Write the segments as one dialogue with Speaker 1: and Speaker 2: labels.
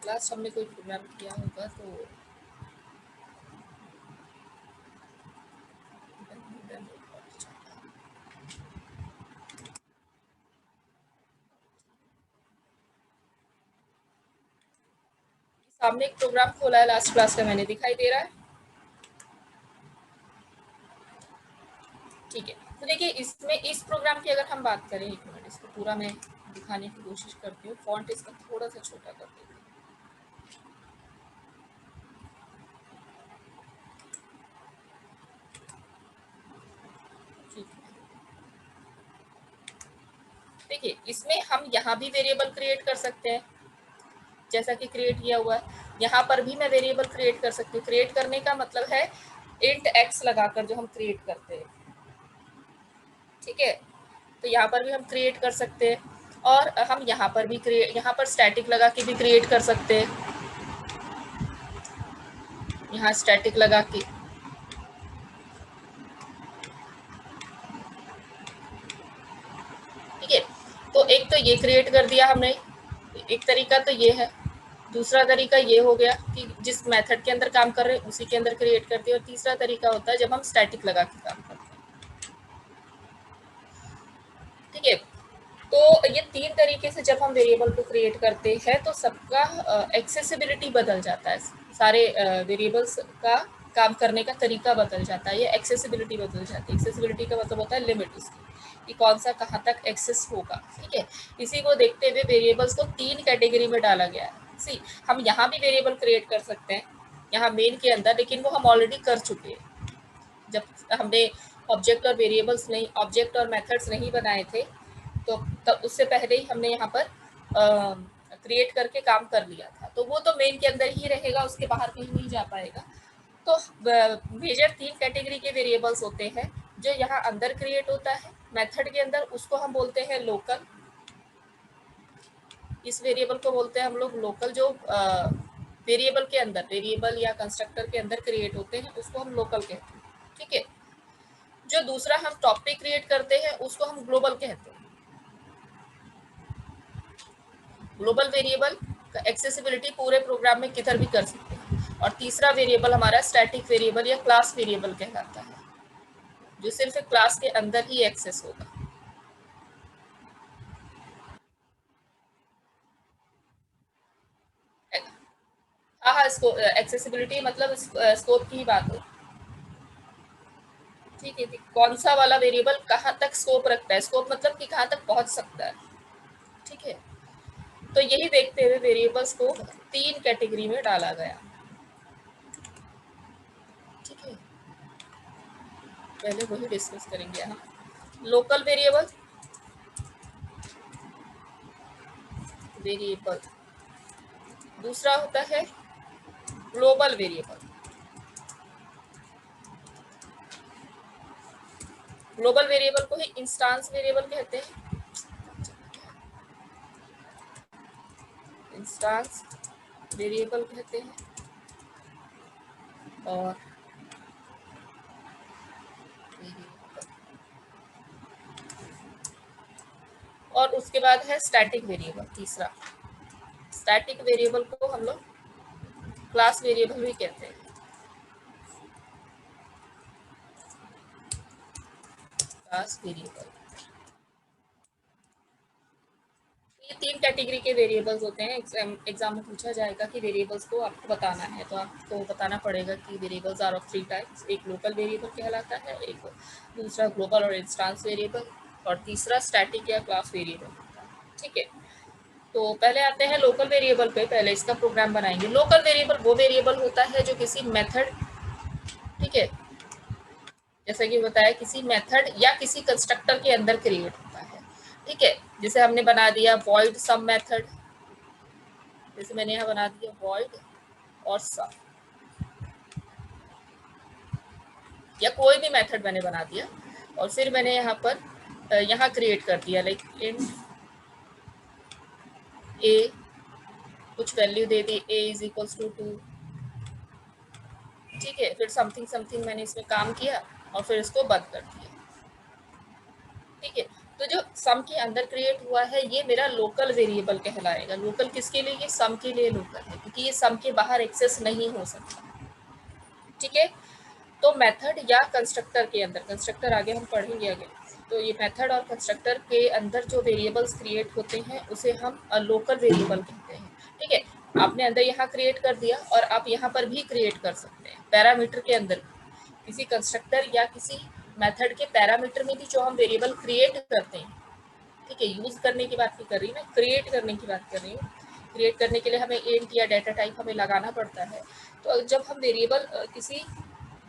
Speaker 1: Last हमने कोई programme किया होगा तो सामने एक प्रोग्राम खोला है लास्ट क्लास का, मैंने दिखाई दे रहा है? ठीक है, तो देखिए इसमें इस प्रोग्राम की अगर हम बात करें, एक मिनट इसको पूरा मैं दिखाने की कोशिश करती हूँ। फॉन्ट इसका थोड़ा सा छोटा कर देती हूँ। ठीक है, देखिए इसमें हम यहाँ भी वेरिएबल क्रिएट कर सकते हैं, जैसा कि क्रिएट किया हुआ है। यहाँ पर भी मैं वेरिएबल क्रिएट कर सकती हूँ। क्रिएट करने का मतलब है इंट एक्स लगाकर जो हम क्रिएट करते हैं, ठीक है। तो यहाँ पर भी हम क्रिएट कर सकते हैं, और हम यहाँ पर भी यहाँ पर स्टैटिक लगा के भी क्रिएट कर सकते हैं। यहाँ स्टैटिक लगा के, ठीक है। तो एक तो ये क्रिएट कर दिया हमने, एक तरीका तो ये है। दूसरा तरीका ये हो गया कि जिस मेथड के अंदर काम कर रहे हैं उसी के अंदर क्रिएट करते हैं। और तीसरा तरीका होता है जब हम स्टैटिक लगा के काम करते हैं, ठीक है। तो ये तीन तरीके से जब हम वेरिएबल को क्रिएट करते हैं तो सबका एक्सेसिबिलिटी बदल जाता है। सारे वेरिएबल्स का काम करने का तरीका बदल जाता है, ये एक्सेसिबिलिटी बदल जाती है। एक्सेसिबिलिटी का मतलब होता है लिमिट उसकी, कि कौन सा कहाँ तक एक्सेस होगा, ठीक है। इसी को देखते हुए वेरिएबल्स को तीन कैटेगरी में डाला गया है। सी, हम यहाँ भी वेरिएबल क्रिएट कर सकते हैं, यहाँ मेन के अंदर, लेकिन वो हम ऑलरेडी कर चुके हैं। जब हमने ऑब्जेक्ट और वेरिएबल्स नहीं, ऑब्जेक्ट और मेथड्स नहीं बनाए थे, तो तब उससे पहले ही हमने यहाँ पर क्रिएट करके काम कर लिया था। तो वो तो मेन के अंदर ही रहेगा, उसके बाहर कहीं नहीं जा पाएगा। तो मेजर तीन कैटेगरी के वेरिएबल्स होते हैं। जो यहाँ अंदर क्रिएट होता है मेथड के अंदर, उसको हम बोलते हैं लोकल। इस वेरिएबल को बोलते हैं हम लोग लोकल। जो वेरिएबल के अंदर, वेरिएबल या कंस्ट्रक्टर के अंदर क्रिएट होते हैं उसको हम लोकल कहते हैं, ठीक है। जो दूसरा हम टॉपिक क्रिएट करते हैं उसको हम ग्लोबल कहते हैं। ग्लोबल वेरिएबल का एक्सेसिबिलिटी पूरे प्रोग्राम में किधर भी कर सकते हैं। और तीसरा वेरिएबल हमारा स्टैटिक वेरिएबल या क्लास वेरिएबल कहलाता है, जो सिर्फ क्लास के अंदर ही एक्सेस होगा। हाँ हाँ, इसको एक्सेसिबिलिटी मतलब स्कोप की ही बात हो, ठीक है। कौन सा वाला वेरिएबल कहाँ तक स्कोप रखता है, स्कोप मतलब कि कहाँ तक पहुंच सकता है, ठीक है। तो यही देखते हुए वेरिएबल्स को तीन कैटेगरी में डाला गया, ठीक है। पहले वही डिस्कस करेंगे हम। लोकल वेरिएबल, वेरिएबल दूसरा होता है ग्लोबल वेरिएबल। ग्लोबल वेरिएबल को ही इंस्टांस वेरिएबल कहते हैं, इंस्टांस वेरिएबल कहते हैं। और और उसके बाद है स्टैटिक वेरिएबल, तीसरा। स्टैटिक वेरिएबल को हम लोग क्लास वेरिएबल भी कहते हैं, क्लास वेरिएबल। ये तीन कैटेगरी के वेरिएबल्स होते हैं। एग्जाम में पूछा जाएगा कि वेरिएबल्स को आपको बताना है, तो आपको बताना पड़ेगा कि variables are of three types. एक लोकल वेरिएबल कहलाता है, एक दूसरा ग्लोबल और इंस्टांस वेरिएबल, और तीसरा स्टैटिक या क्लास वेरिएबल, ठीक है। तो पहले आते हैं लोकल वेरिएबल पे, पहले इसका प्रोग्राम बनाएंगे। लोकल वेरिएबल वो वेरिएबल होता है जो किसी मेथड, ठीक है, जैसा कि बताया किसी मेथड या किसी कंस्ट्रक्टर के अंदर क्रिएट होता है, ठीक है। जैसे हमने बना दिया वॉइड सम मेथड, जैसे मैंने यहाँ बना दिया वॉइड और सम, या कोई भी मेथड मैंने बना दिया, और फिर मैंने यहाँ पर यहाँ क्रिएट कर दिया लाइक इंट ए, कुछ वैल्यू दे दी ए इज इक्वल्स टू 2, ठीक है। फिर समथिंग समथिंग मैंने इसमें काम किया और फिर इसको बंद कर दिया, ठीक है। तो जो सम के अंदर क्रिएट हुआ है ये मेरा लोकल वेरिएबल कहलाएगा। लोकल किसके लिए? ये सम के लिए लोकल है, क्योंकि ये सम के बाहर एक्सेस नहीं हो सकता। ठीक है, तो मेथड या कंस्ट्रक्टर के अंदर, कंस्ट्रक्टर आगे हम पढ़ेंगे आगे, तो ये मेथड और कंस्ट्रक्टर के अंदर जो वेरिएबल्स क्रिएट होते हैं उसे हम लोकल वेरिएबल कहते हैं। ठीक है, आपने अंदर यहाँ क्रिएट कर दिया और आप यहाँ पर भी क्रिएट कर सकते हैं पैरामीटर के अंदर। किसी कंस्ट्रक्टर या किसी मेथड के पैरामीटर में भी जो हम वेरिएबल क्रिएट करते हैं, ठीक है, यूज करने की बात नहीं कर रही मैं, क्रिएट करने की बात कर रही हूँ। क्रिएट करने के लिए हमें इंट या डाटा टाइप हमें लगाना पड़ता है। तो जब हम वेरिएबल किसी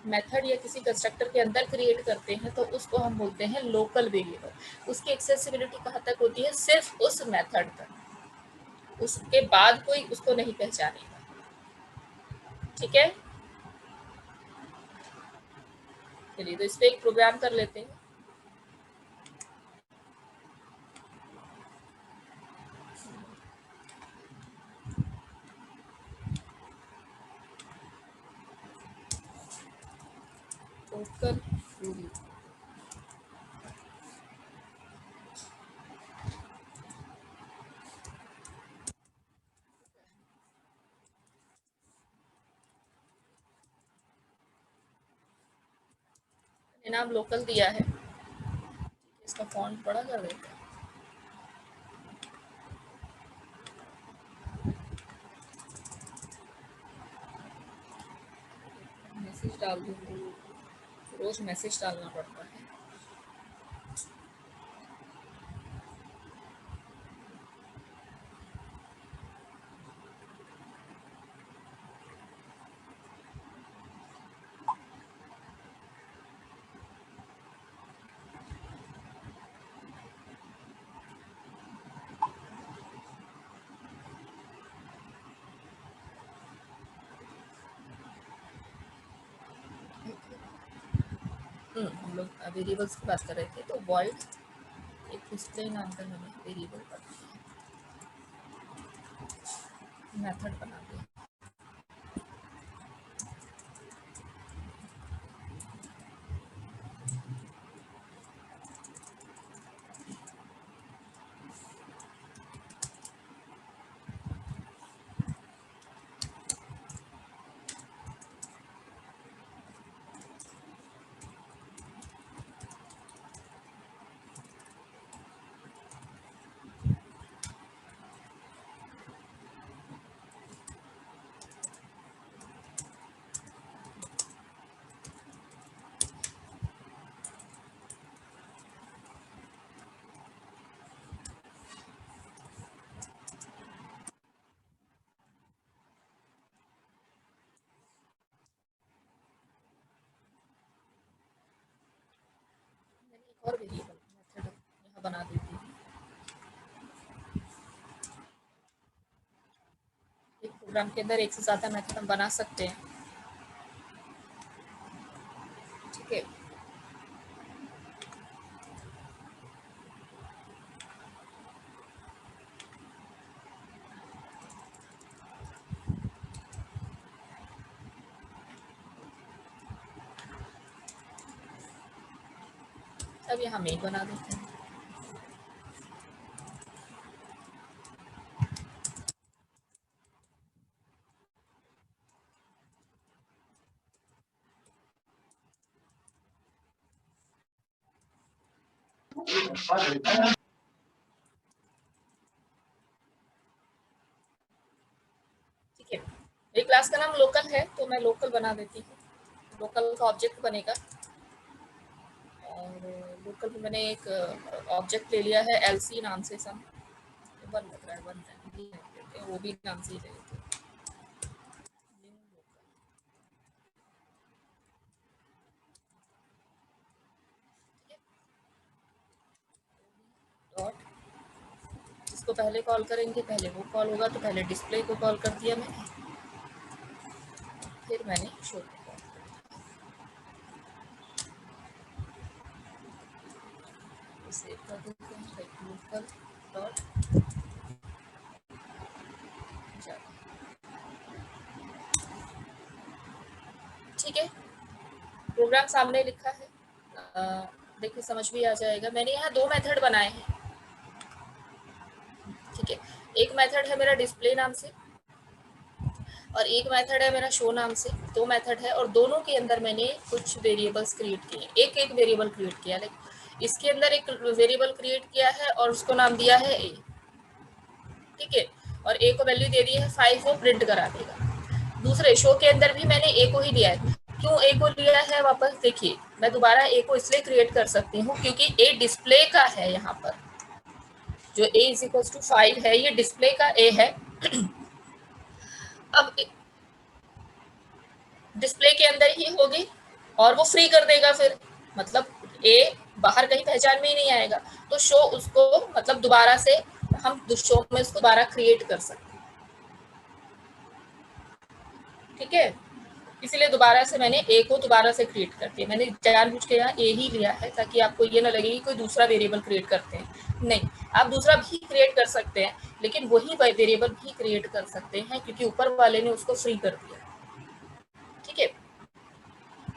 Speaker 1: मेथड या किसी कंस्ट्रक्टर के अंदर क्रिएट करते हैं तो उसको हम बोलते हैं लोकल वेरिएबल। उसकी एक्सेसिबिलिटी कहाँ तक होती है? सिर्फ उस मेथड तक, उसके बाद कोई उसको नहीं पहचानेगा। ठीक है, चलिए तो इस पे एक प्रोग्राम कर लेते हैं। लोकल नाम लोकल दिया है, इसका फॉन्ट बड़ा कर देते हैं, मैसेज डाल दूंगी, रोज मैसेज डालना पड़ता है। हम लोग वेरिएबल्स की बात कर रहे थे, तो वॉइड एक डिस्प्ले नाम का मैंने वेरिएबल मेथड बना दिया। और वेरिएबल मेथड यहाँ बना देती हूँ। एक प्रोग्राम के अंदर एक से ज़्यादा मेथड हम बना सकते हैं। ठीक है, अब यहाँ मेल बना देते हैं। ठीक है, मेरी क्लास का नाम लोकल है तो मैं लोकल बना देती हूँ। लोकल का ऑब्जेक्ट बनेगा और लोकल में मैंने एक ऑब्जेक्ट ले लिया है एलसी नाम से। सम बन लग रहा है, बन रहा है, वो भी नाम से ही ले लेते हैं। डॉट, इसको पहले कॉल करेंगे, पहले वो कॉल होगा, तो पहले डिस्प्ले को कॉल कर दिया मैंने, फिर मैंने शो को कॉल कर, सेव कर देते हैं लोकल डॉट जावा। ठीक है, प्रोग्राम सामने लिखा है। देखिए समझ भी आ जाएगा। मैंने यहाँ 2 मेथड बनाए हैं, ठीक है। एक मेथड है मेरा डिस्प्ले नाम से और एक मेथड है मेरा शो नाम से। 2 मेथड है और दोनों के अंदर मैंने कुछ वेरिएबल्स क्रिएट किए, एक वेरिएबल क्रिएट किया। लाइक इसके अंदर एक वेरिएबल क्रिएट किया है और उसको नाम दिया है ए, ठीक है, और ए को वैल्यू दे दी है 5, वो प्रिंट करा देगा। दूसरे शो के अंदर भी मैंने ए को ही लिया है। क्यों ए को लिया है वापस देखिए, मैं दोबारा ए को इसलिए क्रिएट कर सकती हूँ क्योंकि ए डिस्प्ले का है। यहाँ पर जो a इज इक्वल टू 5 है, ये डिस्प्ले का a है। अब डिस्प्ले के अंदर ही होगी और वो फ्री कर देगा फिर, मतलब a बाहर कहीं पहचान में ही नहीं आएगा। तो शो उसको मतलब दोबारा से हम शो में उसको दोबारा क्रिएट कर सकते हैं, ठीक है। इसीलिए दोबारा से मैंने ए को दोबारा से क्रिएट कर दिया। मैंने जानबूझ के यहाँ ए ही लिया है ताकि आपको ये ना लगे कि कोई दूसरा वेरिएबल क्रिएट करते हैं। नहीं, आप दूसरा भी क्रिएट कर सकते हैं, लेकिन वही वेरिएबल भी क्रिएट कर सकते हैं क्योंकि ऊपर वाले ने उसको फ्री कर दिया, ठीक है।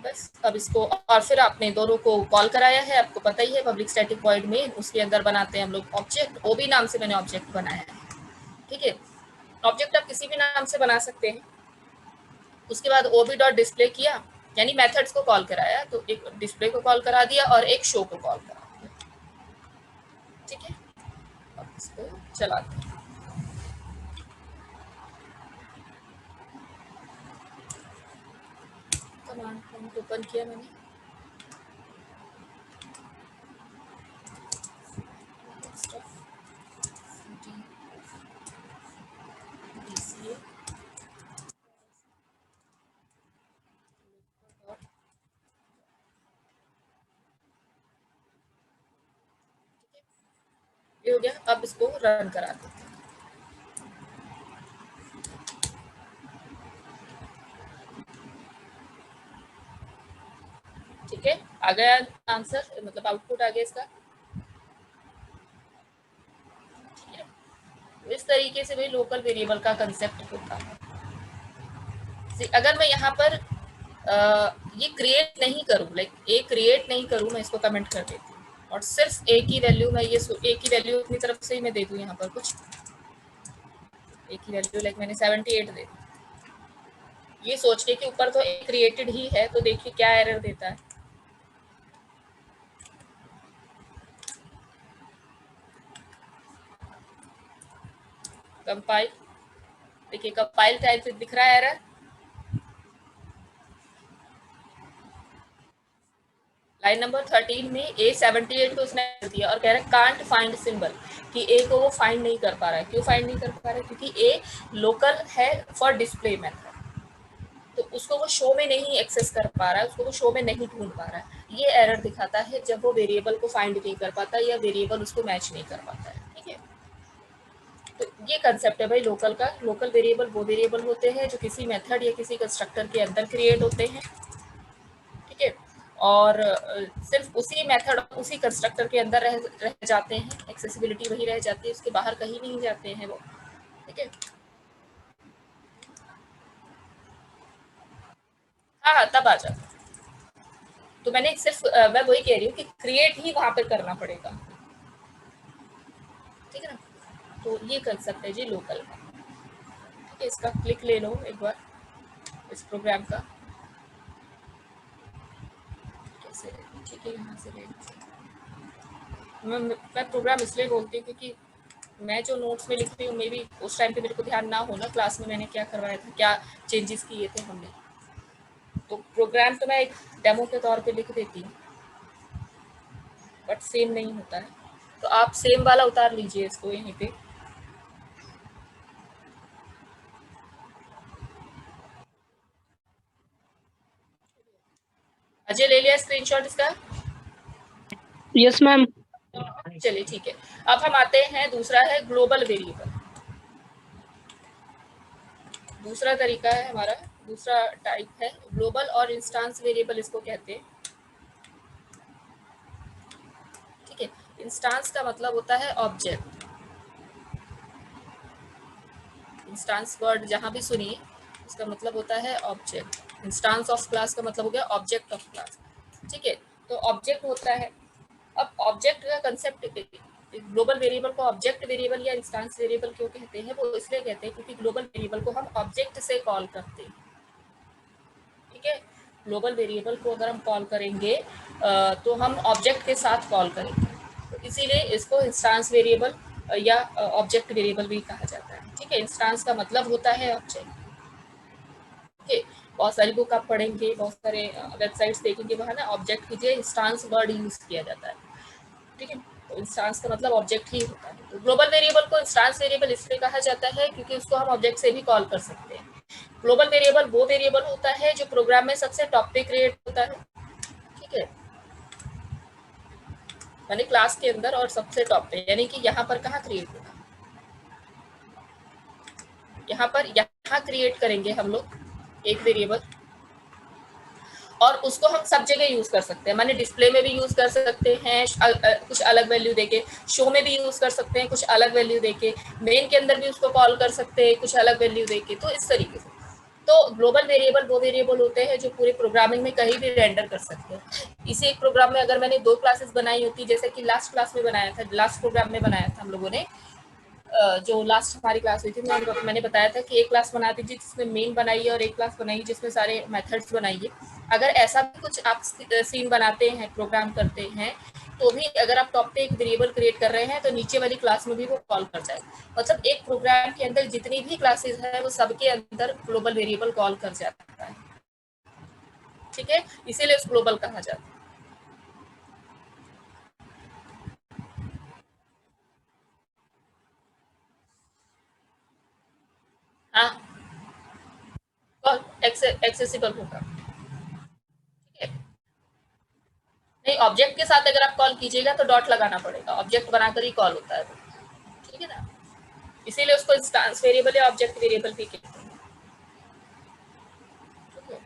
Speaker 1: बस अब इसको और फिर आपने दोनों को कॉल कराया है, आपको पता ही है पब्लिक स्टैटिक वॉइड में उसके अंदर बनाते हैं हम लोग ऑब्जेक्ट। ओबी नाम से मैंने ऑब्जेक्ट बनाया है, ठीक है। ऑब्जेक्ट आप किसी भी नाम से बना सकते हैं। उसके बाद ओबी डॉट डिस्प्ले किया, यानी मेथड्स को कॉल कराया, तो एक डिस्प्ले को कॉल करा दिया और एक शो को कॉल करा दिया, ठीक है। अब इसको चलाते हैं। कमांड प्रॉम्प्ट ओपन किया मैंने, ये हो गया। अब इसको रन करा देते हैं, ठीक है। आ गया आंसर, मतलब आउटपुट आ गया इसका, ठीक है। इस तरीके से भाई लोकल वेरिएबल का कंसेप्ट होता है। अगर मैं यहाँ पर ये क्रिएट नहीं करूँ, लाइक ए क्रिएट नहीं करूँ, मैं इसको कमेंट कर देती हूँ और सिर्फ ए की वैल्यू मैं ये ए की वैल्यू अपनी तरफ से ही मैं दे दूँ। यहाँ पर कुछ ए की वैल्यू लाइक मैंने 78 दे दी, ये सोच के कि ऊपर तो ए क्रिएटेड ही है, तो देखिए क्या एरर देता है। कंपाइल, देखिए कंपाइल टाइप से दिख रहा है एरर। लाइन नंबर 13 में ए 78 को उसने दिया और कह रहा है कांट फाइंड सिंबल, कि ए को वो फाइंड नहीं कर पा रहा है। क्यों फाइंड नहीं कर पा रहा है? क्योंकि ए लोकल है फॉर डिस्प्ले मेथड, तो उसको वो शो में नहीं एक्सेस कर पा रहा है, उसको वो शो में नहीं ढूंढ पा रहा है। ये एरर दिखाता है जब वो वेरिएबल को फाइंड नहीं कर पाता या वेरिएबल उसको मैच नहीं कर पाता है, ठीक है। तो ये कंसेप्ट है भाई लोकल का। लोकल वेरिएबल वो वेरिएबल होते हैं जो किसी मेथड या किसी कंस्ट्रक्टर के अंदर क्रिएट होते हैं, ठीक है, और सिर्फ उसी मेथड उसी कंस्ट्रक्टर के अंदर रह जाते हैं, एक्सेसिबिलिटी वही रह जाती है, उसके बाहर कहीं नहीं जाते हैं वो, ठीक है। हाँ हाँ, तब आ जाता है। तो मैंने सिर्फ मैं वही कह रही हूँ कि क्रिएट ही वहां पर करना पड़ेगा, ठीक है ना। तो ये कंसेप्ट है जी लोकल का, ठीक है। इसका क्लिक ले लो एक बार, इस प्रोग्राम का कैसे, ठीक है, यहाँ से ले लो। मैं प्रोग्राम इसलिए बोलती हूँ क्योंकि मैं जो नोट्स में लिखती हूँ, मे भी उस टाइम पे मेरे को ध्यान ना हो ना क्लास में मैंने क्या करवाया था, क्या चेंजेस किए थे हमने, तो प्रोग्राम तो मैं एक डेमो के तौर पे लिख देती हूँ, बट सेम नहीं होता है। तो आप सेम वाला उतार लीजिए इसको यहीं पे। अजय ले लिया स्क्रीनशॉट इसका?
Speaker 2: Yes ma'am.
Speaker 1: चलिए ठीक है। अब हम आते हैं, दूसरा है ग्लोबल वेरिएबल। दूसरा तरीका है हमारा, दूसरा टाइप है ग्लोबल और इंस्टांस वेरिएबल इसको कहते हैं, ठीक है। इंस्टांस का मतलब होता है ऑब्जेक्ट। इंस्टांस वर्ड जहां भी सुनिए इसका मतलब होता है ऑब्जेक्ट। इंस्टांस ऑफ क्लास का मतलब हो गया ऑब्जेक्ट ऑफ क्लास, ठीक है। तो ऑब्जेक्ट होता है अब ऑब्जेक्ट का कंसेप्ट, ग्लोबल वेरिएबल को ऑब्जेक्ट वेरिएबल या इंस्टेंस वेरिएबल क्यों कहते हैं? वो इसलिए कहते हैं क्योंकि ग्लोबल वेरिएबल को हम ऑब्जेक्ट से कॉल करते हैं, ठीक है। ग्लोबल वेरिएबल को अगर हम कॉल करेंगे तो हम ऑब्जेक्ट के साथ कॉल करेंगे, तो इसीलिए इसको इंस्टेंस वेरिएबल या ऑब्जेक्ट वेरिएबल भी कहा जाता है, ठीक है। इंस्टेंस का मतलब होता है ऑब्जेक्ट, ठीक है। बहुत सारी बुक आप पढ़ेंगे, बहुत सारे वेबसाइट्स देखेंगे, वहाँ ना ऑब्जेक्ट की जगह इंस्टेंस वर्ड यूज किया जाता है, ठीक है। तो इंस्टेंस का मतलब ऑब्जेक्ट ही होता है। तो ग्लोबल वेरिएबल को इंस्टेंस वेरिएबल इसलिए कहा जाता है क्योंकि उसको हम ऑब्जेक्ट से भी कॉल कर सकते हैं। ग्लोबल वेरिएबल वो वेरिएबल होता है जो प्रोग्राम में सबसे टॉप पे क्रिएट होता है, ठीक है, यानी क्लास के अंदर और सबसे टॉप पे, यानी कि यहाँ पर कहाँ क्रिएट होगा, यहाँ क्रिएट करेंगे हम लोग एक वेरिएबल, और उसको हम सब जगह यूज कर सकते हैं, माने डिस्प्ले में भी यूज कर सकते हैं कुछ अलग वैल्यू देके, शो में भी यूज कर सकते हैं कुछ अलग वैल्यू देके, मेन के अंदर भी उसको कॉल कर सकते हैं कुछ अलग वैल्यू देके, तो इस तरीके से। तो ग्लोबल वेरिएबल वो वेरिएबल होते हैं जो पूरे प्रोग्रामिंग में कहीं भी रेंडर कर सकते हैं। इसी एक प्रोग्राम में अगर मैंने 2 क्लासेस बनाई होती, जैसे कि लास्ट क्लास में बनाया था, लास्ट प्रोग्राम में बनाया था हम लोगों ने, जो लास्ट हमारी क्लास हुई थी, मैंने बताया था कि एक क्लास बना दीजिए जिसमें मेन बनाइए और एक क्लास बनाइए जिसमें सारे मेथड्स बनाइए। अगर ऐसा भी कुछ आप सीन बनाते हैं, प्रोग्राम करते हैं, तो भी अगर आप टॉप पे एक वेरिएबल क्रिएट कर रहे हैं तो नीचे वाली क्लास में भी वो कॉल कर जाए, मतलब एक प्रोग्राम के अंदर जितनी भी क्लासेस है वो सबके अंदर ग्लोबल वेरिएबल कॉल कर जाता है, ठीक है, इसीलिए उस ग्लोबल कहा जाता है। हाँ, एक्सेसिबल होगा, ठीक है। नहीं, ऑब्जेक्ट के साथ अगर आप कॉल कीजिएगा तो डॉट लगाना पड़ेगा, ऑब्जेक्ट बनाकर ही कॉल होता है वो, ठीक है ना, इसीलिए उसको इंस्टेंस वेरिएबल या ऑब्जेक्ट वेरिएबल भी कहते हैं, ठीक है।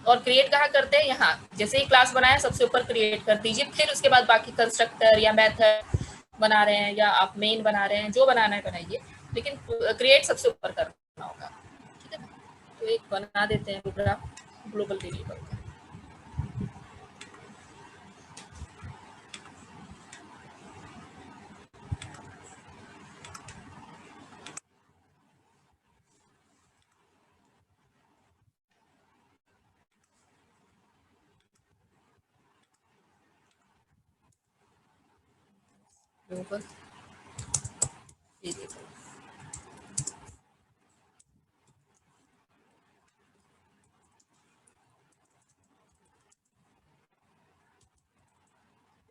Speaker 1: और क्रिएट कहाँ करते हैं? यहाँ जैसे ही क्लास बनाया सबसे ऊपर क्रिएट कर दीजिए, फिर उसके बाद बाकी कंस्ट्रक्टर या मेथड बना रहे हैं या आप मेन बना रहे हैं, जो बनाना है बनाइए, लेकिन क्रिएट सबसे ऊपर करना होगा, ठीक है ना। तो एक बना देते हैं प्रोग्राम ग्लोबल वेरिएबल का। ग्लोबल वेरिएबल,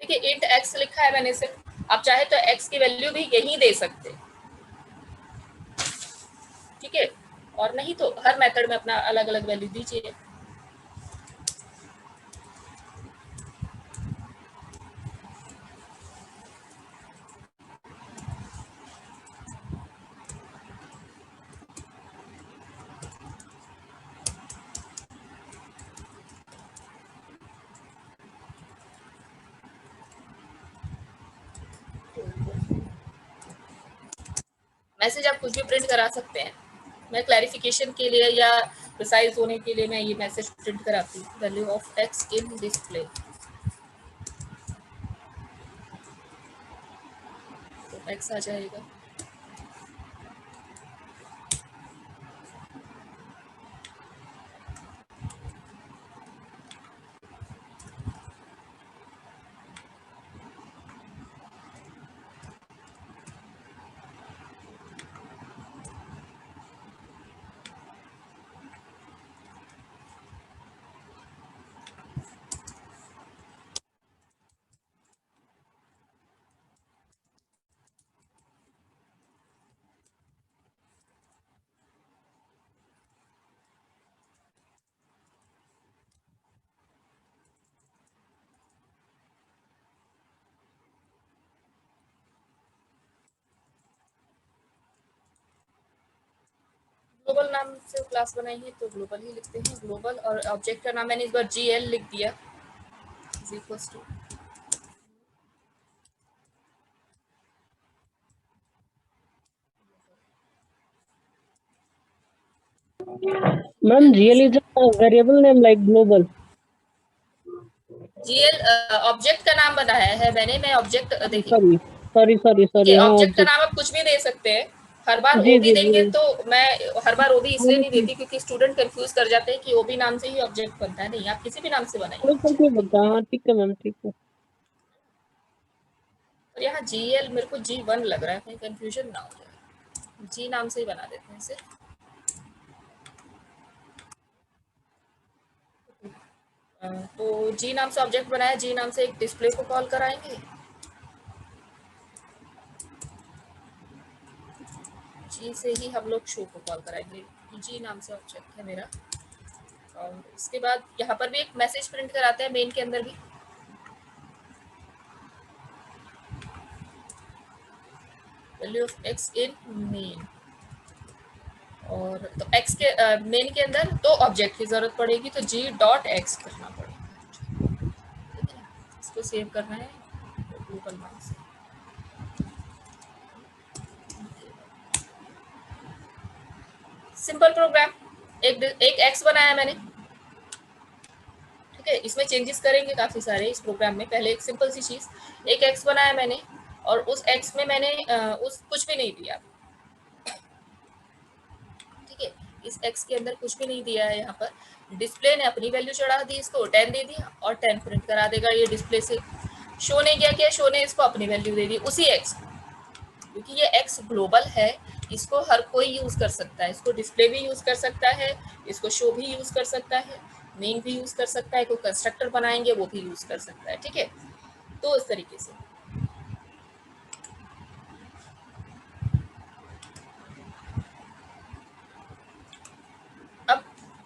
Speaker 1: देखिए इंट एक्स लिखा है मैंने सिर्फ, आप चाहे तो एक्स की वैल्यू भी यही दे सकते, ठीक है, और नहीं तो हर मेथड में अपना अलग अलग वैल्यू दीजिए। मैसेज आप कुछ भी प्रिंट करा सकते हैं, मैं क्लैरिफिकेशन के लिए या प्रिसाइज होने के लिए मैं ये मैसेज प्रिंट कराती हूँ, value of x in display, तो एक्स आ जाएगा। ग्लोबल नाम से क्लास बनाई है तो ग्लोबल ही लिखते हैं, ग्लोबल, और ऑब्जेक्ट का नाम मैंने इस बार GL लिख दिया, is equals to,
Speaker 2: Ma'am, GL is a variable name like global.
Speaker 1: GL object का नाम बनाया है मैंने, मैं ऑब्जेक्ट देखिए,
Speaker 2: सॉरी सॉरी सॉरी
Speaker 1: ठीक
Speaker 2: सॉरी,
Speaker 1: है,
Speaker 2: हाँ
Speaker 1: ऑब्जेक्ट का
Speaker 2: ऑब्जेक्ट।
Speaker 1: नाम आप कुछ भी दे सकते हैं। हर बार
Speaker 2: जी
Speaker 1: ओबी
Speaker 2: जी जी।
Speaker 1: देंगे तो मैं हर बार ओबी इसलिए नहीं
Speaker 2: कोई
Speaker 1: देती क्योंकि स्टूडेंट कंफ्यूज कर जाते हैं कि ओबी नाम से ही ऑब्जेक्ट बनता है। नहीं, आप किसी भी नाम से बनाइए
Speaker 2: कोई
Speaker 1: ऑब्जेक्ट।
Speaker 2: बोलता है, हाँ ठीक है मैम, ठीक है।
Speaker 1: और यहाँ जीएल मेरे को जी1 लग रहा है, कहीं कंफ्यूजन ना हो जाए, जी नाम से ही बना देते हैं इसे। तो जी नाम से ऑब्जेक्ट बनाया, जी नाम से एक डिस्प्ले को कॉल कराएंगे, जी से ही हम लोग शो को कॉल कराएंगे। जी नाम से ऑब्जेक्ट है मेरा। और इसके बाद यहाँ पर भी एक मैसेज प्रिंट कराते हैं मेन के अंदर भी, value of x in main. और तो एक्स के मेन के अंदर तो ऑब्जेक्ट की जरूरत पड़ेगी, तो जी डॉट एक्स करना पड़ेगा, ठीक है। इसको सेव करना है गूगल नाम से। सिंपल प्रोग्राम, एक एक्स बनाया मैंने, ठीक है। इसमें चेंजेस करेंगे काफी सारे इस प्रोग्राम में। पहले एक सिंपल सी चीज, एक एक्स बनाया मैंने और उस एक्स में मैंने उस कुछ भी नहीं दिया, ठीक है। इस एक्स के अंदर कुछ भी नहीं दिया है। यहाँ पर डिस्प्ले ने अपनी वैल्यू चढ़ा दी, इसको 10 दे दिया और 10 प्रिंट करा देगा ये डिस्प्ले से। शो ने क्या किया, शो ने इसको अपनी वैल्यू दे दी उसी एक्स, क्योंकि ये एक्स ग्लोबल है, इसको हर कोई यूज कर सकता है। इसको डिस्प्ले भी यूज कर सकता है, इसको शो भी यूज कर सकता है, मेन भी यूज कर सकता है, कोई कंस्ट्रक्टर बनाएंगे वो भी यूज कर सकता है, ठीक है। तो इस तरीके से अब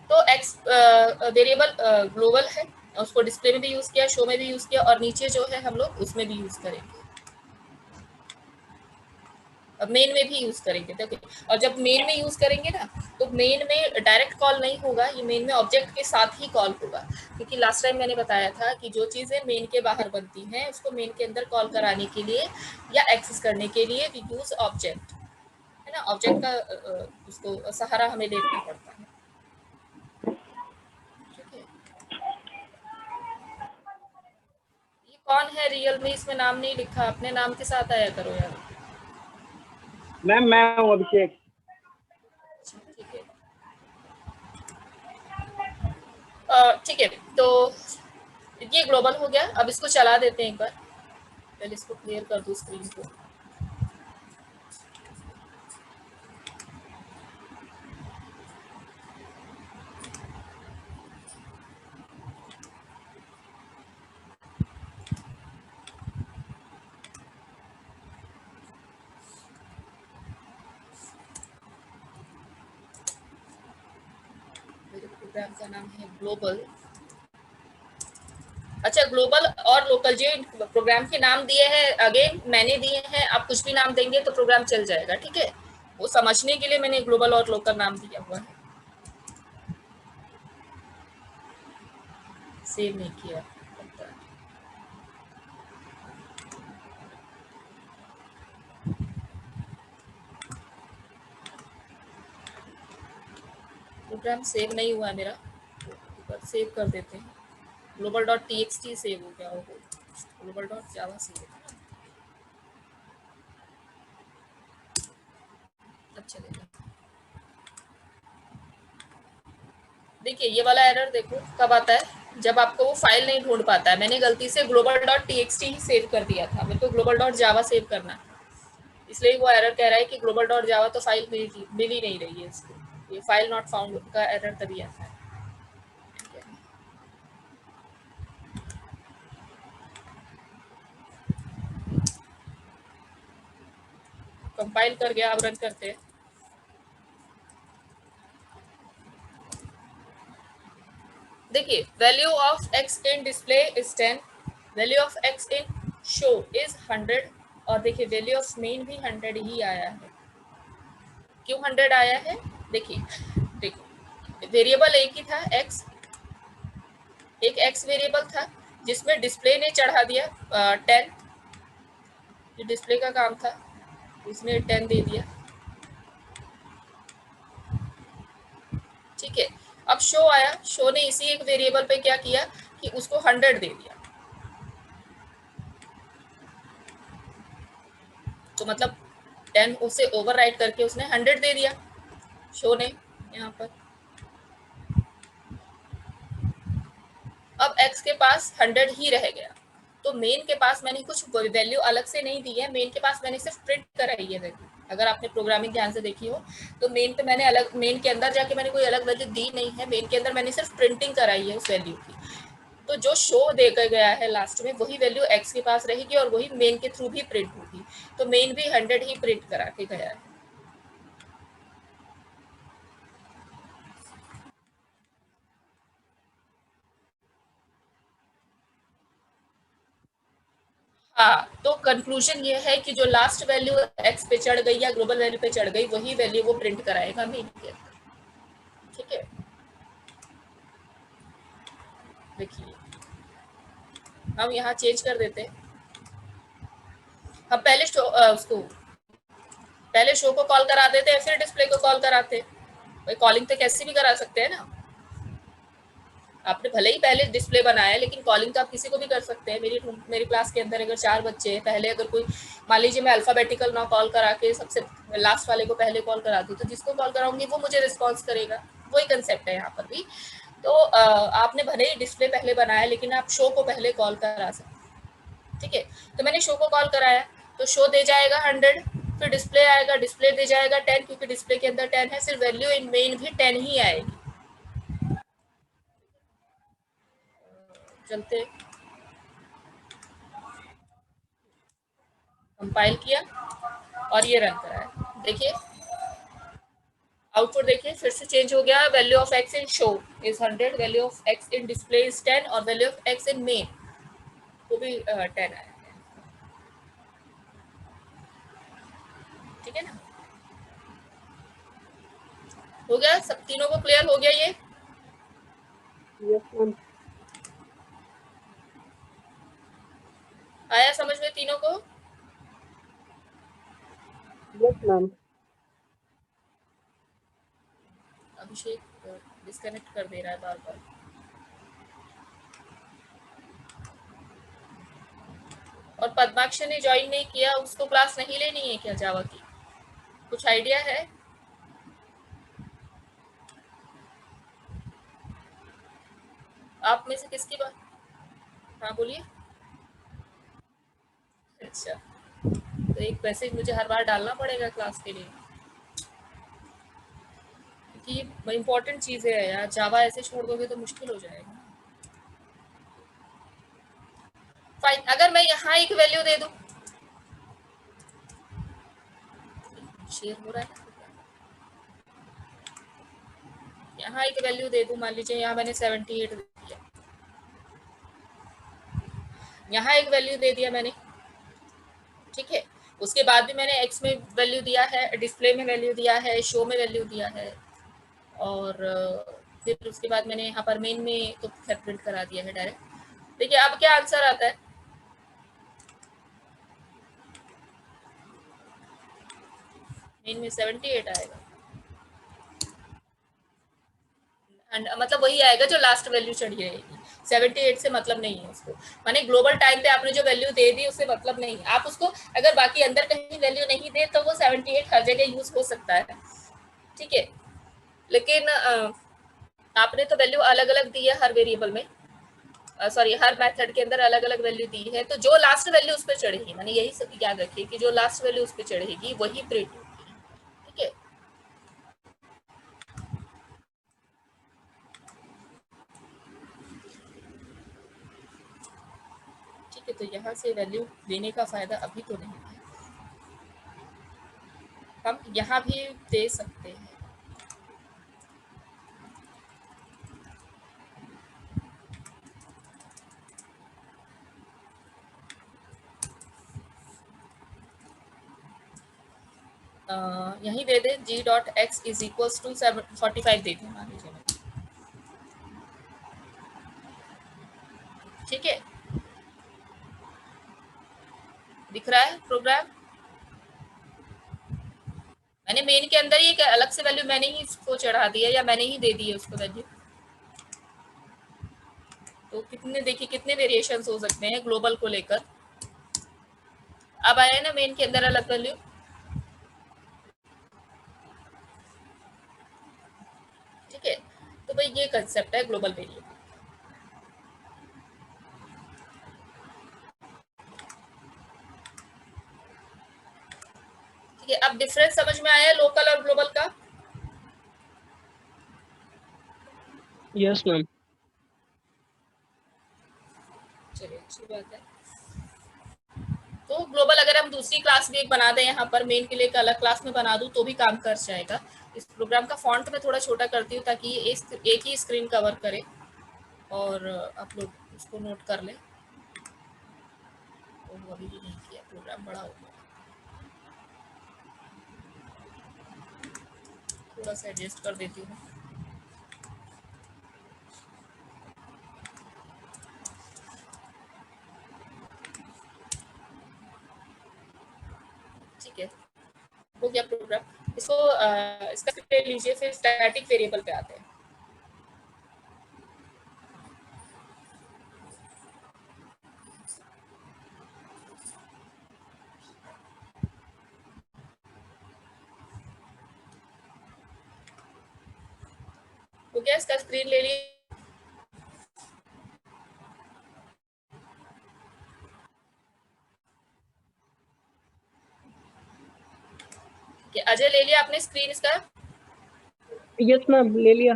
Speaker 1: तो एक्स वेरिएबल ग्लोबल है, उसको डिस्प्ले में भी यूज किया, शो में भी यूज किया और नीचे जो है हम लोग उसमें भी यूज करेंगे, अब मेन में भी यूज करेंगे, देखिए। और जब मेन में यूज करेंगे ना, तो मेन में डायरेक्ट कॉल नहीं होगा, ये मेन में ऑब्जेक्ट के साथ ही कॉल होगा। क्योंकि लास्ट टाइम मैंने बताया था कि जो चीजें मेन के बाहर बनती हैं उसको मेन के अंदर कॉल कराने के लिए या एक्सेस करने के लिए वी यूज ऑब्जेक्ट, है ना। ऑब्जेक्ट का उसको सहारा हमें लेना पड़ता है, ठीक है। ये कौन है रियल में, इसमें नाम नहीं लिखा, अपने नाम के साथ आया करो यार।
Speaker 2: मैम मैं हूँ अभिषेक।
Speaker 1: ठीक है, ठीक है। तो ये ग्लोबल हो गया, अब इसको चला देते हैं एक बार। पहले इसको क्लियर कर दूं स्क्रीन को। मेरे प्रोग्राम का नाम है ग्लोबल। अच्छा, ग्लोबल और लोकल जो प्रोग्राम के नाम दिए हैं अगेन मैंने दिए हैं, आप कुछ भी नाम देंगे तो प्रोग्राम चल जाएगा, ठीक है। वो समझने के लिए मैंने ग्लोबल और लोकल नाम दिया हुआ है, सेव नहीं किया। प्रोग्राम सेव नहीं हुआ है मेरा, तो सेव कर देते हैं। Global dot t x T save हो गया, हो ग्लोबल डॉट जावा सेव। अच्छा देखा, देखिए ये वाला एरर देखो कब आता है, जब आपको वो फाइल नहीं ढूंढ पाता है। मैंने गलती से global dot t x t ही सेव कर दिया था, मेरे को ग्लोबल डॉट जावा सेव करना है, इसलिए वो एरर कह रहा है कि ग्लोबल डॉट जावा तो फाइल मिल ही नहीं रही है इसको। ये फाइल नॉट फाउंड का एरर तभी आता है। कंपाइल कर गया, अब रन करते हैं। देखिए value of x in display is 10, value of x in show is 100, और देखिए वैल्यू ऑफ मेन भी 100 ही आया है। क्यों 100 आया है, देखिए, देखो वेरिएबल एक ही था एक्स, एक एक्स वेरिएबल था जिसमें डिस्प्ले ने चढ़ा दिया 10, जो डिस्प्ले का काम था उसने 10 दे दिया, ठीक है। अब शो आया, शो ने इसी एक वेरिएबल पे क्या किया कि उसको 100 दे दिया, तो मतलब 10 उसे ओवरराइड करके उसने 100 दे दिया शो ने यहाँ पर। अब x के पास 100 ही रह गया, तो मेन के पास मैंने कुछ वैल्यू अलग से नहीं दी है, मेन के पास मैंने सिर्फ प्रिंट कराई है वैल्यू। अगर आपने प्रोग्रामिंग ध्यान से देखी हो तो मेन पे मैंने अलग, मेन के अंदर जाके मैंने कोई अलग वैल्यू दी नहीं है, मेन के अंदर मैंने सिर्फ प्रिंटिंग कराई है उस वैल्यू की। तो जो शो देकर गया है लास्ट में वही वैल्यू x के पास रहेगी और वही मेन के थ्रू भी प्रिंट होगी। तो मेन भी 100 ही प्रिंट करा के गया है। हाँ, तो कंक्लूजन ये है कि जो लास्ट वैल्यू x पे चढ़ गई या ग्लोबल वैल्यू पे चढ़ गई वही वैल्यू वो प्रिंट कराएगा मेन के अंदर। ठीक है, देखिए हम यहाँ चेंज कर देते हैं। हम पहले उसको पहले शो को कॉल करा देते हैं फिर डिस्प्ले को कॉल कराते हैं। भाई कॉलिंग तो कैसे भी करा सकते हैं ना, आपने भले ही पहले डिस्प्ले बनाया लेकिन कॉलिंग तो आप किसी को भी कर सकते हैं। मेरी क्लास के अंदर अगर 4 बच्चे हैं, पहले अगर कोई मान लीजिए मैं अल्फाबेटिकल ना कॉल करा के सबसे लास्ट वाले को पहले कॉल करा दूँ, तो जिसको कॉल कराऊंगी वो मुझे रिस्पॉन्स करेगा। वही कंसेप्ट है यहाँ पर भी। तो आपने भले ही डिस्प्ले पहले बनाया लेकिन आप शो को पहले कॉल करा सकते हैं। ठीक है, तो मैंने शो को कॉल कराया तो शो दे जाएगा 100, फिर डिस्प्ले आएगा, डिस्प्ले दे जाएगा 10 क्योंकि डिस्प्ले के अंदर 10 है, सिर्फ वैल्यू इन मेन भी 10 ही आएगी। चलते कंपाइल किया और ये रन कराया, देखिए आउटपुट देखिए फिर से चेंज हो गया। Value of x in show is 100, value of x in display is 10 और value of x in main वो भी 10 आया। ठीक है ना, हो गया सब, तीनों को क्लियर हो गया ये।
Speaker 2: Yes ma'am.
Speaker 1: आया समझ में तीनों को?
Speaker 2: Yes ma'am.
Speaker 1: अभिषेक डिस्कनेक्ट कर दे रहा है बार बार। और पद्माक्षी ने ज्वाइन नहीं किया, उसको क्लास नहीं लेनी है क्या जावा की? कुछ आइडिया है? आप में से किसकी बात? हाँ बोलिए। अच्छा, तो एक मैसेज मुझे हर बार डालना पड़ेगा क्लास के लिए क्योंकि इम्पोर्टेंट चीज़ है यार, जावा ऐसे छोड़ दोगे तो मुश्किल हो जाएगा। फाइन, अगर मैं यहाँ एक वैल्यू दे दूँ, शेयर हो रहा है, यहाँ एक वैल्यू दे दूँ, मान लीजिए यहाँ मैंने 78 दे दिया, यहाँ एक वैल्यू दे दिया मैंने। ठीक है, उसके बाद भी मैंने एक्स में वैल्यू दिया है, डिस्प्ले में वैल्यू दिया है, शो में वैल्यू दिया है और फिर उसके बाद मैंने यहाँ पर मेन में तो प्रिंट करा दिया है डायरेक्ट। देखिए अब क्या आंसर आता है, मेन में 78 आएगा एंड मतलब वही आएगा जो लास्ट वैल्यू चढ़ी रहेगी। 78 से मतलब नहीं है उसको, माने ग्लोबल टाइम पे आपने जो वैल्यू दे दी उससे मतलब नहीं है। आप उसको अगर बाकी अंदर कहीं वैल्यू नहीं दे तो वो 78 हर जगह यूज हो सकता है। ठीक है, लेकिन आपने तो वैल्यू अलग अलग दी है हर वेरिएबल में, सॉरी हर मेथड के अंदर अलग अलग वैल्यू दी है, तो जो लास्ट वैल्यू उस पर चढ़ेगी, मैंने यही सब याद रखिए कि जो लास्ट वैल्यू उस पर चढ़ेगी वही प्रिंट होगी। ठीक है, ठीक है, तो यहाँ से वैल्यू देने का फायदा अभी तो नहीं है, हम यहाँ भी दे सकते हैं। यही दे दें g dot x is equals to 45 दे दें मान लीजिए। ठीक है, दिख रहा है प्रोग्राम? मैंने मेन के अंदर ही एक अलग से वैल्यू मैंने ही इसको चढ़ा दिया या मैंने ही दे दी है उसको वैल्यू। तो कितने देखिए कितने वेरिएशंस हो सकते हैं ग्लोबल को लेकर। अब आया ना मेन के अंदर अलग वैल्यू। ठीक है, तो भाई ये कंसेप्ट है ग्लोबल वेरिएबल। ठीक है, अब डिफरेंस समझ में आया लोकल और ग्लोबल का?
Speaker 2: Yes ma'am.
Speaker 1: चलिए अच्छी बात है। तो ग्लोबल अगर हम दूसरी क्लास भी एक बना दें, यहाँ पर मेन के लिए एक अलग क्लास में बना दूं तो भी काम कर जाएगा। इस प्रोग्राम का फॉन्ट मैं थोड़ा छोटा करती हूँ ताकि ये एक ही स्क्रीन कवर करे और आप लोग उसको नोट कर लें। तो अभी भी नहीं किया, प्रोग्राम बड़ा हो गया, थोड़ा सा एडजस्ट कर देती हूँ। ठीक है, हो गया प्रोग्राम। इसको इसका ले लीजिए, फिर स्टैटिक वेरिएबल पे आते हैं। हो गया, इसका स्क्रीन ले ली। अजय ले लिया आपने स्क्रीन इसका?
Speaker 2: यस मैम, ले लिया।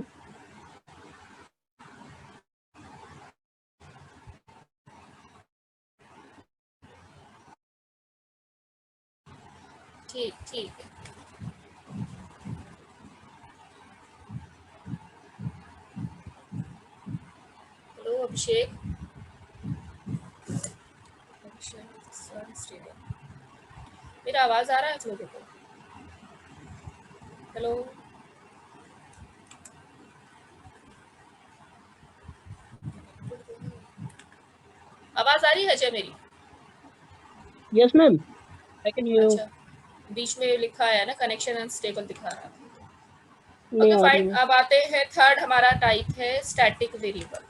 Speaker 1: ठीक ठीक है। हेलो अभिषेक। मेरा आवाज आ रहा है आप लोगों को? हेलो। आवाज आ रही है अजय मेरी?
Speaker 2: Yes ma'am, I can hear you.
Speaker 1: अच्छा, बीच में लिखा है ना कनेक्शन अनस्टेबल दिखा रहा है।
Speaker 2: नहीं
Speaker 1: ओके
Speaker 2: आ रही
Speaker 1: फाइन,
Speaker 2: है।
Speaker 1: अब आते हैं थर्ड हमारा टाइप है स्टैटिक वेरिएबल।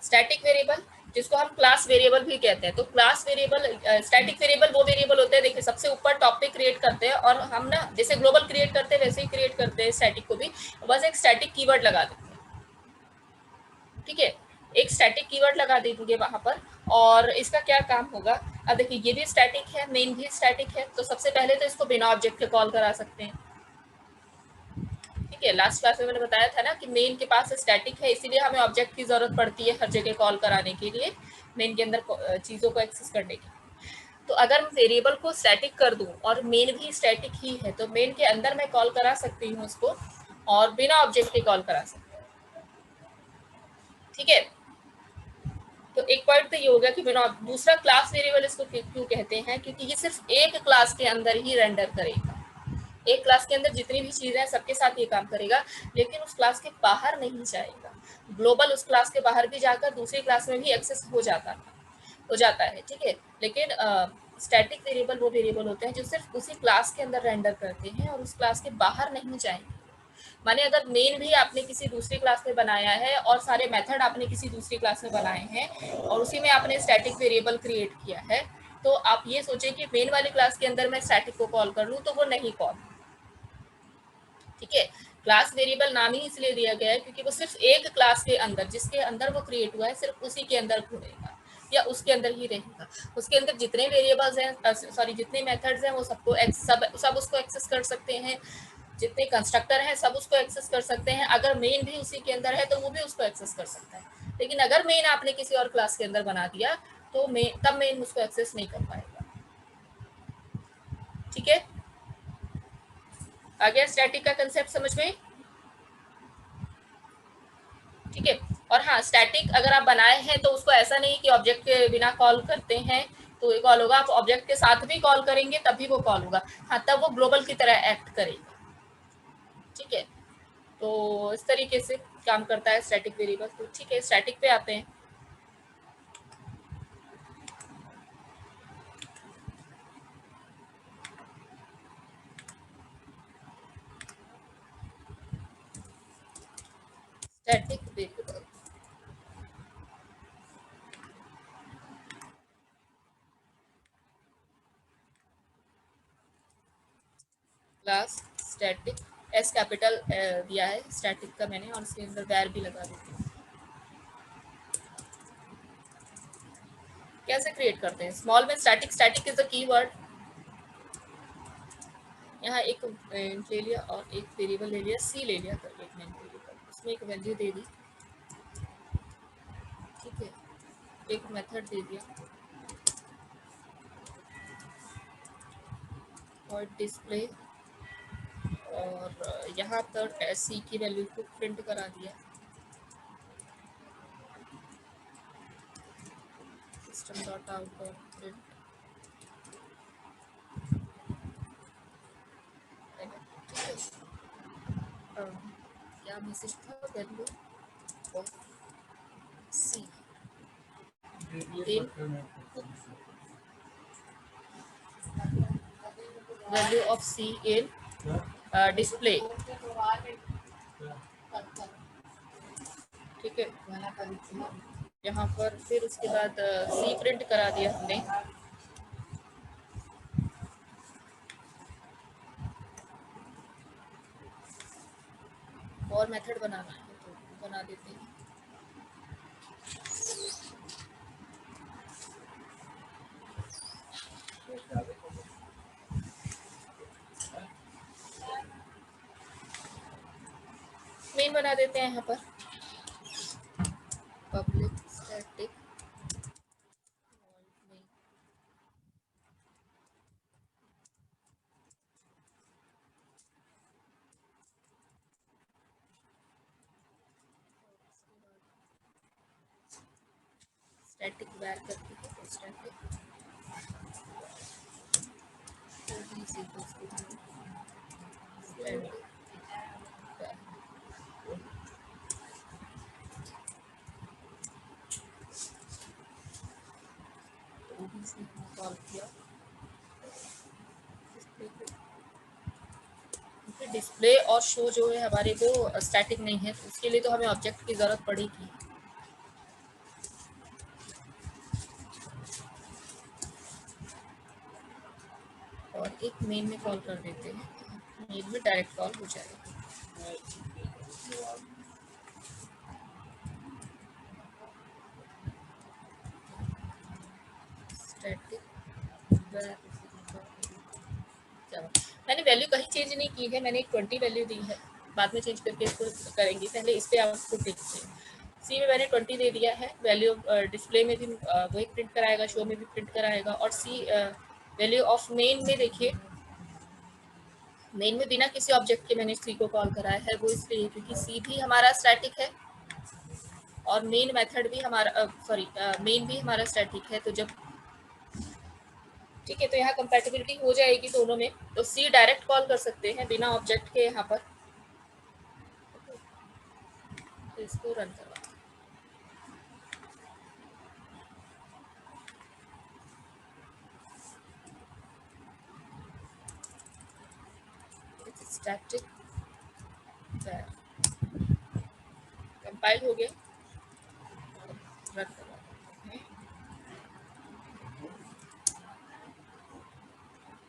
Speaker 1: स्टैटिक वेरिएबल जिसको हम क्लास वेरिएबल भी कहते हैं। तो क्लास वेरिएबल, स्टैटिक वेरिएबल वो वेरिएबल होते हैं, देखिए सबसे ऊपर टॉपिक क्रिएट करते हैं और हम ना जैसे ग्लोबल क्रिएट करते हैं वैसे ही क्रिएट करते हैं स्टैटिक को भी, बस एक स्टैटिक कीवर्ड लगा देते हैं। ठीक है, एक स्टैटिक कीवर्ड लगा देंगे वहां पर। और इसका क्या काम होगा, अब देखिए ये भी स्टैटिक है, मेन भी स्टैटिक है, तो सबसे पहले तो इसको बिना ऑब्जेक्ट के कॉल करा सकते हैं। ठीक है, लास्ट क्लास में मैंने बताया था ना कि मेन के पास स्टैटिक है, इसीलिए हमें ऑब्जेक्ट की जरूरत पड़ती है हर जगह कॉल कराने के लिए, मेन के अंदर चीजों को एक्सेस करने की। तो अगर मैं वेरिएबल को स्टैटिक कर दूं और मेन भी स्टैटिक ही है तो मेन के अंदर मैं कॉल करा सकती हूँ उसको और बिना ऑब्जेक्ट के कॉल करा सकती हूँ। ठीक है, तो एक पॉइंट तो ये हो गया कि बिना दूसरा क्लास वेरिएबल इसको क्यों कहते हैं, क्योंकि ये सिर्फ एक क्लास के अंदर ही रेंडर करेगा। एक क्लास के अंदर जितनी भी चीजें हैं सबके साथ ये काम करेगा, लेकिन उस क्लास के बाहर नहीं जाएगा। ग्लोबल उस क्लास के बाहर भी जाकर दूसरी क्लास में भी एक्सेस हो जाता है। ठीक है, लेकिन स्टैटिक वेरिएबल वो वेरिएबल होते हैं जो सिर्फ उसी क्लास के अंदर रेंडर करते हैं और उस क्लास के बाहर नहीं जाएंगे। माने अगर मेन भी आपने किसी दूसरी क्लास में बनाया है और सारे मेथड आपने किसी दूसरी क्लास में बनाए हैं और उसी में आपने स्टैटिक वेरिएबल क्रिएट किया है, तो आप ये सोचें कि मेन वाली क्लास के अंदर मैं स्टैटिक को कॉल कर लूँ तो वो नहीं कॉल। ठीक है, क्लास वेरिएबल नाम ही इसलिए दिया गया है क्योंकि वो सिर्फ एक क्लास के अंदर, जिसके अंदर वो क्रिएट हुआ है, सिर्फ उसी के अंदर घूमेगा या उसके अंदर ही रहेगा। उसके अंदर जितने वेरिएबल्स हैं, सॉरी जितने मेथड्स हैं, वो सबको सब उसको एक्सेस कर सकते हैं। जितने कंस्ट्रक्टर हैं सब उसको एक्सेस कर सकते हैं। अगर मेन भी उसी के अंदर है तो वो भी उसको एक्सेस कर सकता है। लेकिन अगर मेन आपने किसी और क्लास के अंदर बना दिया तो तब मेन उसको एक्सेस नहीं कर पाएगा। ठीक है, आ गया स्टैटिक का कंसेप्ट समझ में? ठीक है, और हाँ स्टैटिक अगर आप बनाए हैं तो उसको ऐसा नहीं कि ऑब्जेक्ट के बिना कॉल करते हैं तो ये कॉल होगा, आप ऑब्जेक्ट के साथ भी कॉल करेंगे तभी वो कॉल होगा। हाँ, तब वो ग्लोबल की तरह एक्ट करेगा। ठीक है, तो इस तरीके से काम करता है स्टैटिक वेरिएबल। तो ठीक है, स्टैटिक पे आते हैं। Static variable class static, S capital दिया है स्टैटिक का मैंने, और इसके अंदर वैर भी लगा देती हूँ। कैसे क्रिएट करते हैं स्मॉल में static? Static is the keyword. यहाँ एक ले लिया और एक वेरिएबल ले लिया, सी ले लिया करके एक मेन वेरिएबल, उसमें एक वैल्यू दे दी, ठीक है, एक मेथड दे दिया और डिस्प्ले, और यहाँ पर सी की वैल्यू को प्रिंट करा दिया, system dot out dot print, क्या मैसेज था, value of C in, value of C in display, ठीक है। यहाँ पर फिर उसके बाद सी प्रिंट करा दिया हमने, और मेथड बनाना है तो बना देते हैं। मेन बना देते हैं यहाँ पर पब्लिक स्टैटिक मेन, स्टैटिक वैर करके तो स्टैटिक कॉल किया, डिस्प्ले और शो जो है हमारे को स्टैटिक नहीं है, तो उसके लिए तो हमें ऑब्जेक्ट की ज़रूरत पड़ेगी। और एक मेन में कॉल कर देते हैं, मेन में डायरेक्ट कॉल हो जाएगा। स्टैटिक मैंने वैल्यू कहीं चेंज नहीं की है, मैंने एक 20 वैल्यू दी है, बाद में चेंज करके इसको करेंगे, पहले इस पे आउटपुट देखते हैं। सी में मैंने 20 दे दिया है, वैल्यू डिस्प्ले में भी वही प्रिंट कराएगा, शो में भी प्रिंट कराएगा, और सी वैल्यू ऑफ मेन में देखिए, मेन में बिना किसी ऑब्जेक्ट के मैंने सी को कॉल कराया है, वो इसलिए क्योंकि सी भी हमारा स्टैटिक है और मेन मेथड भी हमारा मेन भी हमारा स्टैटिक है, तो जब ठीक है, तो यहाँ कंपैटिबिलिटी हो जाएगी दोनों में, तो सी डायरेक्ट कॉल कर सकते हैं बिना ऑब्जेक्ट के यहाँ पर, तो इसको रन करवा स्टैटिक कंपाइल हो गया, रन करवा,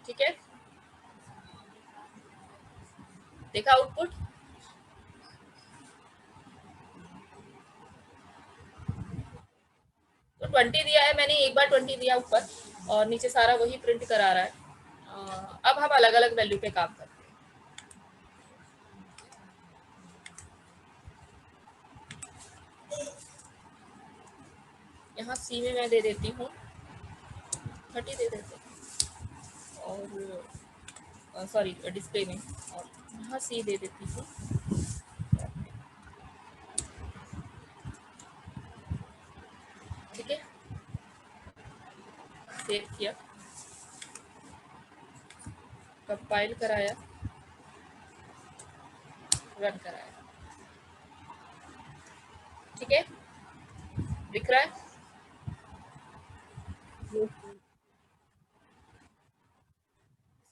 Speaker 1: ठीक है, देखा आउटपुट, तो 20 दिया है मैंने, एक बार 20 दिया ऊपर और नीचे सारा वही प्रिंट करा रहा है। अब हम अलग अलग वैल्यू पे काम करते हैं। यहाँ सी में मैं दे देती हूँ 30 दे देते हैं, और सॉरी डिस्प्ले में, और यहाँ सी दे देती हूँ, ठीक है, सेव किया, कंपाइल कराया, रन कराया, ठीक है, दिख रहा है।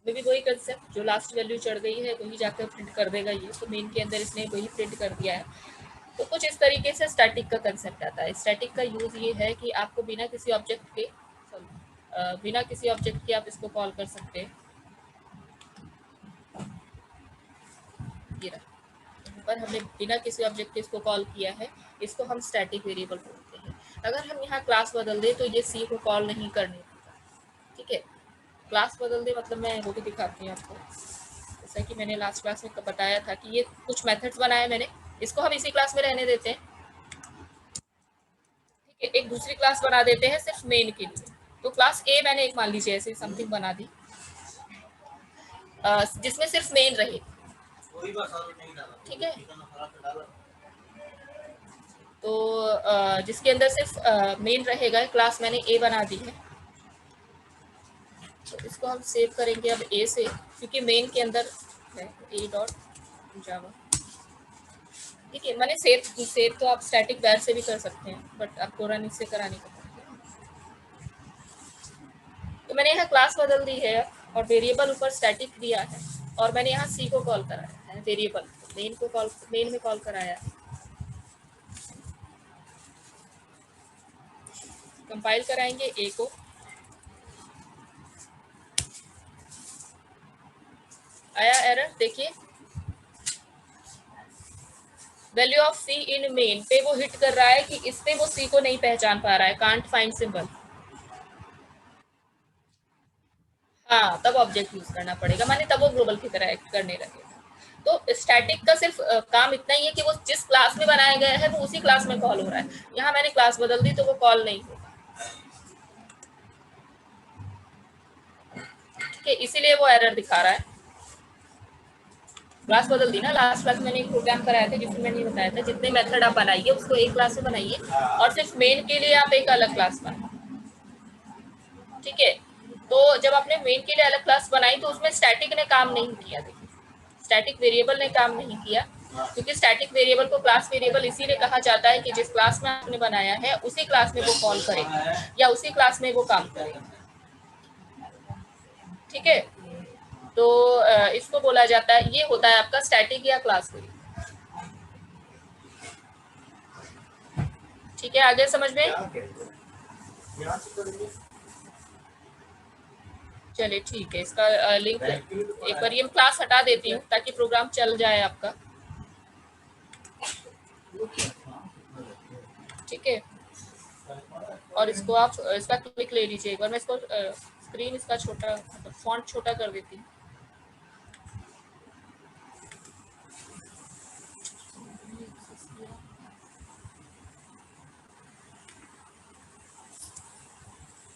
Speaker 1: इसमें भी वही कंसेप्ट, जो लास्ट वैल्यू चढ़ गई है वही जाकर प्रिंट कर देगा ये, तो मेन के अंदर इसने वही प्रिंट कर दिया है। तो कुछ इस तरीके से स्टैटिक का कंसेप्ट आता है। स्टैटिक का यूज ये है कि आपको बिना किसी ऑब्जेक्ट के बिना किसी ऑब्जेक्ट के आप इसको कॉल कर सकते हैं। ये रहा, यहाँ पर हमने बिना किसी ऑब्जेक्टिव को कॉल किया है, इसको हम स्टैटिक वेरिएबल बोलते हैं। अगर हम यहाँ क्लास बदल दें तो ये सी को कॉल नहीं करने देगा, ठीक है। क्लास बदल दे मतलब मैं वो भी दिखाती हूँ आपको, जैसा कि मैंने लास्ट क्लास में बताया था कि ये कुछ मेथड्स बनाए मैंने, इसको हम इसी क्लास में रहने देते हैं, ठीक है। एक दूसरी क्लास बना देते हैं सिर्फ मेन के लिए। तो क्लास ए मैंने एक मान लीजिए ऐसे समथिंग बना दी, जिसमें सिर्फ मेन रहे, ठीक है। तो जिसके अंदर सिर्फ मेन रहेगा, क्लास मैंने ए बना दी है। तो इसको हम सेव करेंगे अब ए से, क्योंकि मेन के अंदर है ए डॉट जावा, ठीक है। मैंने सेव तो आप स्टैटिक वैर से भी कर सकते हैं, बट आपको रन इससे कराने का पड़ेगा। तो मैंने यहाँ क्लास बदल दी है और वेरिएबल ऊपर स्टैटिक दिया है, और मैंने यहाँ सी को कॉल कराया है, वेरिएबल मेन में कॉल कराया है। कंपाइल कराएंगे ए को, आया एरर देखिए, value of C in main पे वो हिट कर रहा है कि इस पे वो सी को नहीं पहचान पा रहा है, कांट फाइंड सिंबल। हाँ, तब ऑब्जेक्ट यूज करना पड़ेगा, माने तब वो ग्लोबल की तरह एक्ट करने लगेगा। तो स्टैटिक का सिर्फ काम इतना ही है कि वो जिस क्लास में बनाया गया है वो उसी क्लास में कॉल हो रहा है। यहाँ मैंने क्लास बदल दी तो वो कॉल नहीं होगा, ठीक है, इसीलिए वो एरर दिखा रहा है। क्लास बदल दी ना, लास्ट क्लास मैंने एक प्रोग्राम कराया था जिसमें मैंने बताया था जितने मेथड आप बनाइए उसको एक क्लास में बनाइए, और सिर्फ मेन के लिए आप एक अलग क्लास बनाए, ठीक है। तो जब आपने मेन के लिए अलग क्लास बनाई तो उसमें स्टैटिक ने काम नहीं किया, देखिए स्टैटिक वेरिएबल ने काम नहीं किया, क्योंकि स्टैटिक वेरिएबल को क्लास वेरिएबल इसीलिए कहा जाता है कि जिस क्लास में आपने बनाया है उसी क्लास में वो कॉल करेगा या उसी क्लास में वो काम करेगा, ठीक है। तो इसको बोला जाता है, ये होता है आपका स्टैटिक या क्लास वेरिएबल, ठीक है। आगे समझ में, चलिए ठीक है, इसका लिंक एक बार ये क्लास हटा देती हूँ ताकि प्रोग्राम चल जाए आपका, ठीक है। और इसको आप इसका क्लिक ले लीजिए एक बार, मैं इसको स्क्रीन इसका छोटा मतलब फॉन्ट छोटा कर देती हूँ,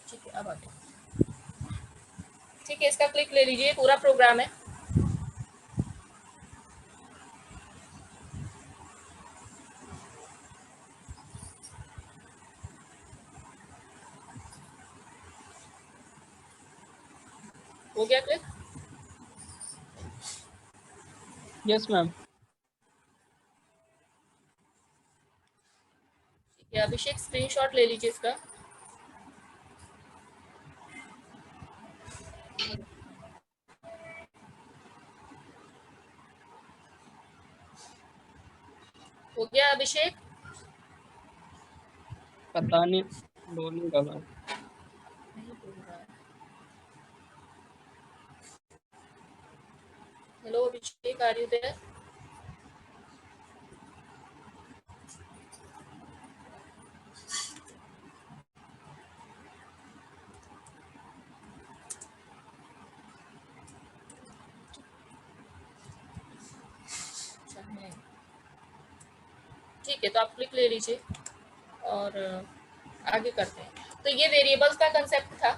Speaker 1: ठीक है। अब आ गया, ठीक है, इसका क्लिक ले लीजिए, पूरा प्रोग्राम है। हो गया क्लिक?
Speaker 2: Yes ma'am.
Speaker 1: ठीक है, अभिषेक स्क्रीनशॉट ले लीजिए इसका। हो गया अभिषेक?
Speaker 2: पता नहीं, बोलूंगा मैम।
Speaker 1: नहीं बोल रहा है। Hello Abhishek, are you there? ठीक है, तो आप क्लिक ले लीजिए और आगे करते हैं। तो ये वेरिएबल्स का कंसेप्ट था,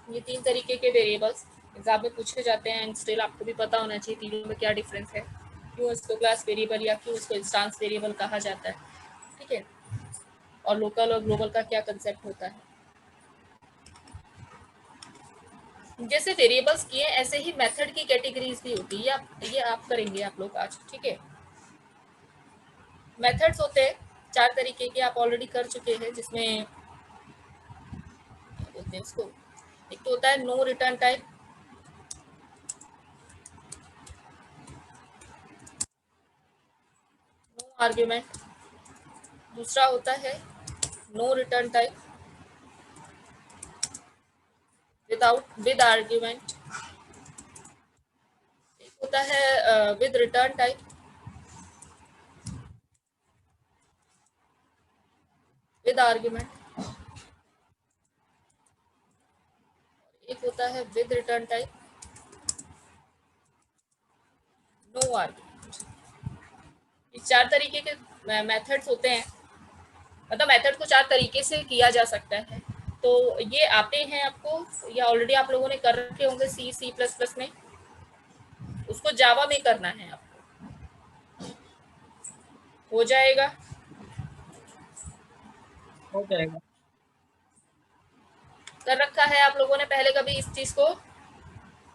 Speaker 1: ये 3 तरीके के वेरिएबल्स एग्जाम में पूछे जाते हैं, एंड स्टिल आपको भी पता होना चाहिए तीनों में क्या डिफरेंस है, क्यों इसको क्लास वेरिएबल या क्यों इसको इंस्टांस वेरिएबल कहा जाता है, ठीक है, और लोकल और ग्लोबल का क्या कंसेप्ट होता है। जैसे वेरिएबल्स किए ऐसे ही मेथड की कैटेगरीज भी होती है, ये आप करेंगे आप लोग आज, ठीक है। मेथड्स होते हैं 4 तरीके के, आप ऑलरेडी कर चुके हैं, जिसमें क्या बोलते हैं उसको, एक तो होता है no return type, no argument. दूसरा होता है no return type with argument. एक होता है with return type, with argument, एक होता है with return type, no argument. ये 4 तरीके के मेथड्स होते हैं, मतलब मेथड को 4 तरीके से किया जा सकता है। तो ये आते हैं आपको, या ऑलरेडी आप लोगों ने कर रखे होंगे सी, सी प्लस प्लस में, उसको जावा में करना है आपको, हो जाएगा।
Speaker 2: हो जाएगा।
Speaker 1: कर रखा है आप लोगों ने पहले कभी इस चीज को?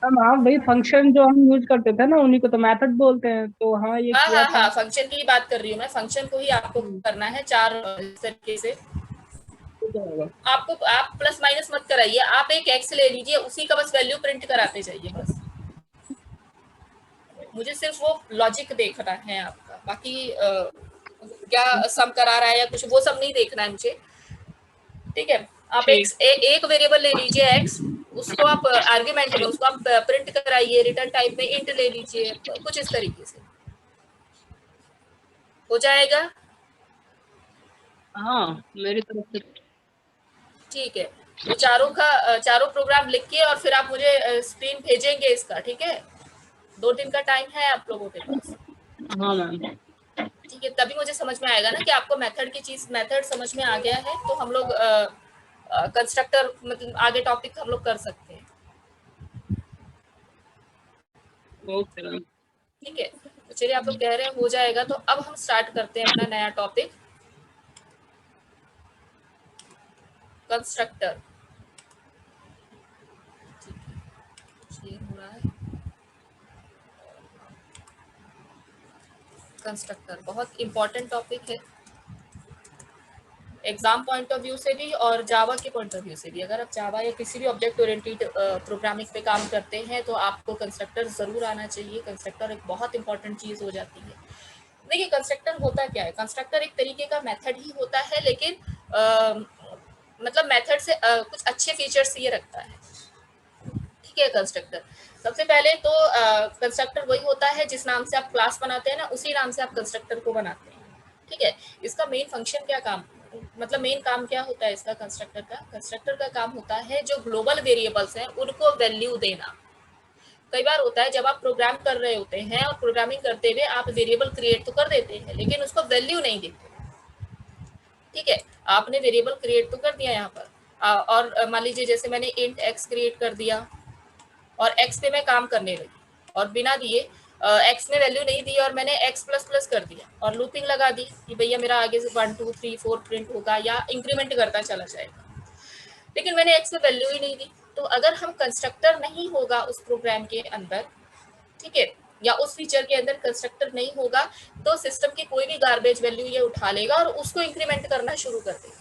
Speaker 2: मैम हाँ, वही फंक्शन जो हम यूज करते थे ना, उन्हीं को तो मेथड बोलते हैं, तो हाँ ये
Speaker 1: हाँ
Speaker 2: किया
Speaker 1: हाँ
Speaker 2: था।
Speaker 1: हाँ, फंक्शन की ही बात कर रही हूँ मैं, फंक्शन को ही आपको करना है 4 तरीके से।
Speaker 2: हो जाएगा।
Speaker 1: आपको, आप प्लस माइनस मत कराइए, आप एक एक्स ले लीजिए, उसी का बस वैल्यू प्रिंट कराते जाइए बस। मुझे सिर्फ वो लॉजिक देखना है आपका, बाकी क्या सम करा रहा है या कुछ, वो सब नहीं देखना है मुझे। ठीक है, आप
Speaker 2: ठीक।
Speaker 1: एक वेरिएबल ले लीजिए एक्स, उसको आप आर्ग्यूमेंट में उसको आप प्रिंट कराइए, रिटर्न टाइप में इंट ले लीजिए, कुछ इस तरीके से हो जाएगा।
Speaker 2: हाँ मेरी तरफ से।
Speaker 1: ठीक है, तो चारों प्रोग्राम लिख के और फिर आप मुझे स्क्रीन भेजेंगे इसका, ठीक है? 2 दिन का टाइम है आप लोगों के पास।
Speaker 2: हाँ मैम।
Speaker 1: ठीक है, तभी मुझे समझ में आएगा ना कि आपको मेथड समझ में आ गया है, तो हम लोग कंस्ट्रक्टर मतलब आगे टॉपिक हम लोग कर सकते हैं।
Speaker 2: Okay ma'am.
Speaker 1: ठीक है, तो चलिए आप लोग कह रहे हैं हो जाएगा, तो अब हम स्टार्ट करते हैं अपना नया टॉपिक, कंस्ट्रक्टर। ये हो रहा है कंस्ट्रक्टर, बहुत इंपॉर्टेंट टॉपिक है एग्जाम पॉइंट ऑफ व्यू से भी और जावा के पॉइंट ऑफ व्यू से भी। अगर आप जावा या किसी भी ऑब्जेक्ट ओरिएंटेड प्रोग्रामिंग पे काम करते हैं तो आपको कंस्ट्रक्टर जरूर आना चाहिए। कंस्ट्रक्टर एक बहुत इंपॉर्टेंट चीज हो जाती है। देखिए कंस्ट्रक्टर होता क्या है, कंस्ट्रक्टर एक तरीके का मेथड ही होता है, लेकिन मतलब मेथड से कुछ अच्छे फीचर्स ये रखता है। ठीक है, कंस्ट्रक्टर सबसे पहले तो कंस्ट्रक्टर वही होता है जिस नाम से आप क्लास बनाते हैं ना, उसी नाम से आप कंस्ट्रक्टर को बनाते हैं। ठीक है, इसका मेन फंक्शन क्या काम, मतलब मेन काम क्या होता है इसका, कंस्ट्रक्टर का काम होता है जो ग्लोबल वेरिएबल्स हैं उनको वैल्यू देना। कई बार होता है जब आप प्रोग्राम कर रहे होते हैं और प्रोग्रामिंग करते हुए आप वेरिएबल क्रिएट तो कर देते हैं लेकिन उसको वैल्यू नहीं देते। ठीक है, आपने वेरिएबल क्रिएट तो कर दिया यहाँ पर, और मान लीजिए जैसे मैंने इंट एक्स क्रिएट कर दिया और एक्स पे मैं काम करने लगी और बिना दिए एक्स में वैल्यू नहीं दी और मैंने एक्स प्लस प्लस कर दिया और लूपिंग लगा दी कि भैया मेरा आगे से 1 2 3 4 प्रिंट होगा या इंक्रीमेंट करता चला जाएगा, लेकिन मैंने एक्स में वैल्यू ही नहीं दी। तो अगर हम कंस्ट्रक्टर नहीं होगा उस प्रोग्राम के अंदर, ठीक है, या उस फीचर के अंदर कंस्ट्रक्टर नहीं होगा, तो सिस्टम की कोई भी गार्बेज वैल्यू ये उठा लेगा और उसको इंक्रीमेंट करना शुरू कर देगा।